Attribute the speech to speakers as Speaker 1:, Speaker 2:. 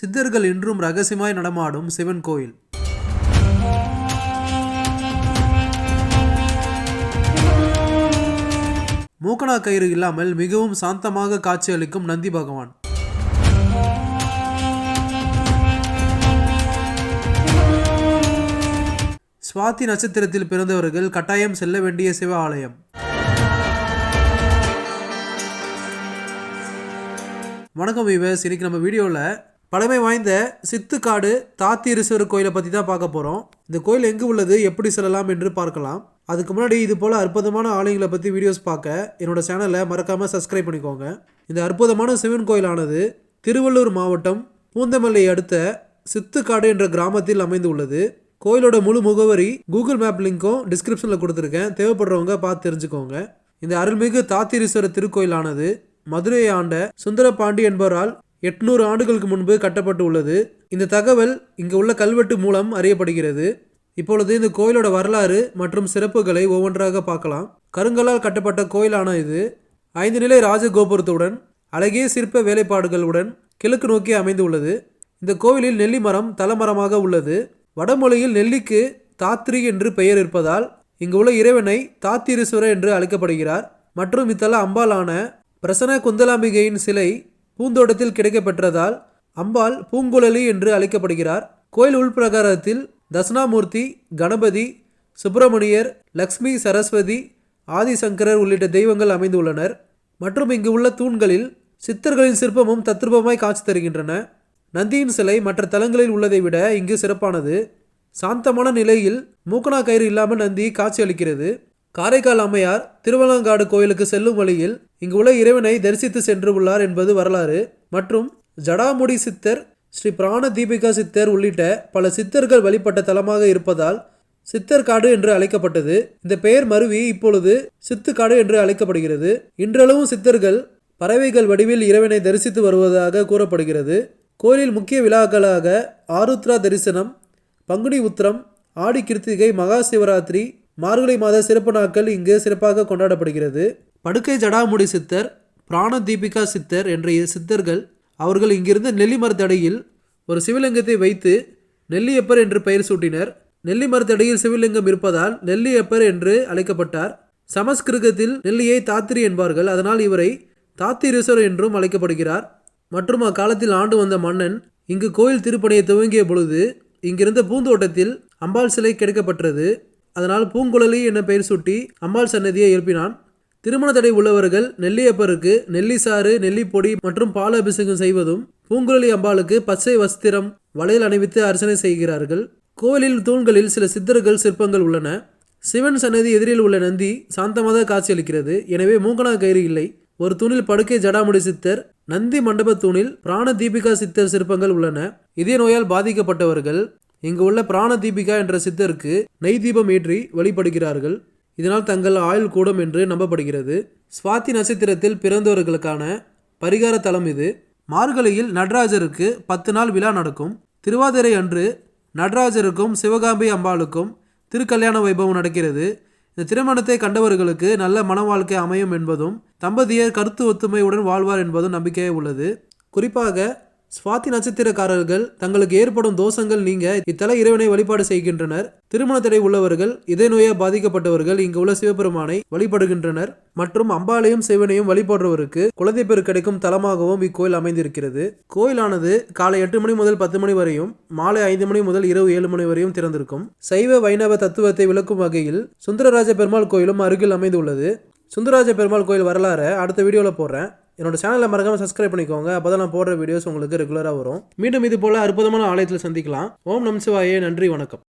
Speaker 1: சித்தர்கள் இன்றும் ரகசியமாய் நடமாடும் சிவன் கோயில். மூக்கணா கயிறு இல்லாமல் மிகவும் சாந்தமாக காட்சியளிக்கும் நந்தி பகவான். சுவாதி நட்சத்திரத்தில் பிறந்தவர்கள் கட்டாயம் செல்ல வேண்டிய சிவ ஆலயம். வணக்கம் வீவர்ஸ், இன்னைக்கு நம்ம வீடியோவில் பழமை வாய்ந்த சித்துக்காடு தாத்தீரீஸ்வரர் கோயிலை பற்றி தான் பார்க்க போகிறோம். இந்த கோயில் எங்கு உள்ளது, எப்படி செல்லலாம் என்று பார்க்கலாம். அதுக்கு முன்னாடி இது போல் அற்புதமான ஆலயங்களை பற்றி வீடியோஸ் பார்க்க என்னோட சேனலை மறக்காமல் சப்ஸ்கிரைப் பண்ணிக்கோங்க. இந்த அற்புதமான சிவன் கோயிலானது திருவள்ளூர் மாவட்டம் பூந்தமல்லை அடுத்த சித்துக்காடு என்ற கிராமத்தில் அமைந்து உள்ளது. கோயிலோட முழு முகவரி கூகுள் மேப் லிங்க்கும் டிஸ்கிரிப்ஷனில் கொடுத்துருக்கேன், தேவைப்படுறவங்க பார்த்து தெரிஞ்சுக்கோங்க. இந்த அருள்மிகு தாத்தீரீஸ்வரர் திருக்கோயிலானது மதுரையை ஆண்ட சுந்தரபாண்டி என்பவரால் 800 ஆண்டுகளுக்கு முன்பு கட்டப்பட்டு உள்ளது. இந்த தகவல் இங்கு உள்ள கல்வெட்டு மூலம் அறியப்படுகிறது. இப்பொழுது இந்த கோயிலோட வரலாறு மற்றும் சிறப்புகளை ஒவ்வொன்றாக பார்க்கலாம். கருங்கல்லால் கட்டப்பட்ட கோயிலான இது 5 நிலை ராஜகோபுரத்துடன் அழகிய சிற்ப வேலைப்பாடுகளுடன் கிழக்கு நோக்கி அமைந்து உள்ளது. இந்த கோவிலில் நெல்லி மரம் தலமரமாக உள்ளது. வடமொழியில் நெல்லிக்கு தாத்ரி என்று பெயர் இருப்பதால் இங்கு உள்ள இறைவனை தாத்தீரீஸ்வரர் என்று அழைக்கப்படுகிறார். மற்றும் இத்தல அம்பாளான பிரசன்ன குந்தலாம்பிகையின் சிலை பூந்தோட்டத்தில் கிடைக்கப்பெற்றதால் அம்பாள் பூங்குழலி என்று அழைக்கப்படுகிறார். கோயில் உள்பிரகாரத்தில் தட்சிணாமூர்த்தி, கணபதி, சுப்பிரமணியர், லக்ஷ்மி, சரஸ்வதி, ஆதிசங்கரர் உள்ளிட்ட தெய்வங்கள் அமைந்துள்ளனர். மற்றும் இங்கு உள்ள தூண்களில் சித்தர்களின் சிற்பமும் தத்ரூபமாய் காட்சி தருகின்றன. நந்தியின் சிலை மற்ற தலங்களில் உள்ளதை விட இங்கு சிறப்பானது. சாந்தமான நிலையில் மூக்கணா கயிறு இல்லாமல் நந்தி காட்சி அளிக்கிறது. காரைக்கால் அம்மையார் திருவலங்காடு கோயிலுக்கு செல்லும் வழியில் இங்கு உள்ள இறைவனை தரிசித்து சென்று உள்ளார் என்பது வரலாறு. மற்றும் ஜடாமுடி சித்தர், ஸ்ரீ பிராண தீபிகா சித்தர் உள்ளிட்ட பல சித்தர்கள் வழிபட்ட தலமாக இருப்பதால் சித்தர்காடு என்று அழைக்கப்பட்டது. இந்த பெயர் மருவி இப்பொழுது சித்துக்காடு என்று அழைக்கப்படுகிறது. இன்றளவும் சித்தர்கள் பறவைகள் வடிவில் இறைவனை தரிசித்து வருவதாக கூறப்படுகிறது. கோயிலில் முக்கிய விழாக்களாக ஆருத்ரா தரிசனம், பங்குனி உத்திரம், ஆடி கிருத்திகை, மகா சிவராத்திரி, மார்கழி மாத சிறப்பு நாட்கள் இங்கு சிறப்பாக கொண்டாடப்படுகிறது. படுக்கை ஜடாமுடி சித்தர், பிராண தீபிகா சித்தர் என்ற சித்தர்கள் அவர்கள் இங்கிருந்து நெல்லி மரத்தடியில் ஒரு சிவலிங்கத்தை வைத்து நெல்லியப்பர் என்று பெயர் சூட்டினர். நெல்லி மரத்தடியில் சிவலிங்கம் இருப்பதால் நெல்லியப்பர் என்று அழைக்கப்பட்டார். சமஸ்கிருதத்தில் நெல்லியை தாத்திரி என்பார்கள், அதனால் இவரை தாத்தீரீஸ்வரர் என்றும் அழைக்கப்படுகிறார். மற்றும் அக்காலத்தில் ஆண்டு வந்த மன்னன் இங்கு கோயில் திருப்பணியை துவங்கிய பொழுது இங்கிருந்த பூந்தோட்டத்தில் அம்பாள் சிலை கிடைக்கப்பட்டது. அதனால் பூங்குழலி என பெயர் சூட்டி அம்பாள் சன்னதியை எழுப்பினான். திருமண தடை உள்ளவர்கள் நெல்லியப்பருக்கு நெல்லிசாறு, நெல்லிப்பொடி மற்றும் பால் அபிஷேகம் செய்வதும், பூங்குழலி அம்பாளுக்கு பச்சை வஸ்திரம், வளையல் அணிவித்து அர்ச்சனை செய்கிறார்கள். கோவிலில் தூண்களில் சில சித்தர்கள் சிற்பங்கள் உள்ளன. சிவன் சன்னதி எதிரில் உள்ள நந்தி சாந்தமாக காட்சியளிக்கிறது. எனவே மூக்கணா கயிறு இல்லை. ஒரு தூணில் படுக்கை ஜடாமுடி சித்தர், நந்தி மண்டப தூணில் பிராண தீபிகா சித்தர் சிற்பங்கள் உள்ளன. இதய நோயால் பாதிக்கப்பட்டவர்கள் இங்கு உள்ள பிராண தீபிகா என்ற சித்தருக்கு நெய் தீபம் ஏற்றி வழிபடுகிறார்கள். இதனால் தங்கள் ஆயுள் கூடும் என்று நம்பப்படுகிறது. சுவாதி நட்சத்திரத்தில் பிறந்தவர்களுக்கான பரிகார தலம் இது. மார்கழியில் நடராஜருக்கு 10 நாள் விழா நடக்கும். திருவாதிரை அன்று நடராஜருக்கும் சிவகாம்பி அம்பாளுக்கும் திருக்கல்யாண வைபவம் நடக்கிறது. இந்த திருமணத்தை கண்டவர்களுக்கு நல்ல மன வாழ்க்கை அமையும் என்பதும், தம்பதியர் கருத்து ஒத்துமையுடன் வாழ்வார் என்பதும் நம்பிக்கையே உள்ளது. குறிப்பாக சுவாதி நட்சத்திரக்காரர்கள் தங்களுக்கு ஏற்படும் தோஷங்கள் நீங்க இத்தல இறைவனை வழிபாடு செய்கின்றனர். திருமண தடை உள்ளவர்கள், இதய நோயால் பாதிக்கப்பட்டவர்கள் இங்கு உள்ள சிவபெருமானை வழிபடுகின்றனர். மற்றும் அம்பாளையும் சிவனையும் வழிபடுறவருக்கு குழந்தை பேர் கிடைக்கும் தலமாகவும் இக்கோயில் அமைந்திருக்கிறது. கோயிலானது காலை 8 மணி முதல் 10 மணி வரையும், மாலை 5 மணி முதல் இரவு 7 மணி வரையும் திறந்திருக்கும். சைவ வைணவ தத்துவத்தை விளக்கும் வகையில் சுந்தரராஜ பெருமாள் கோயிலும் அருகில் அமைந்துள்ளது. சுந்தரராஜ பெருமாள் கோயில் வரலாறு அடுத்த வீடியோவில் போடுறேன். என்னோட சேனலை மறக்காமல் சப்ஸ்கிரைப் பண்ணிக்கோங்க, அப்போ தான் நான் போடுற வீடியோஸ் உங்களுக்கு ரெகுலராக வரும். மீண்டும் இது போல அற்புதமான ஆலயத்தில் சந்திக்கலாம். ஓம் நம சிவாயே. நன்றி, வணக்கம்.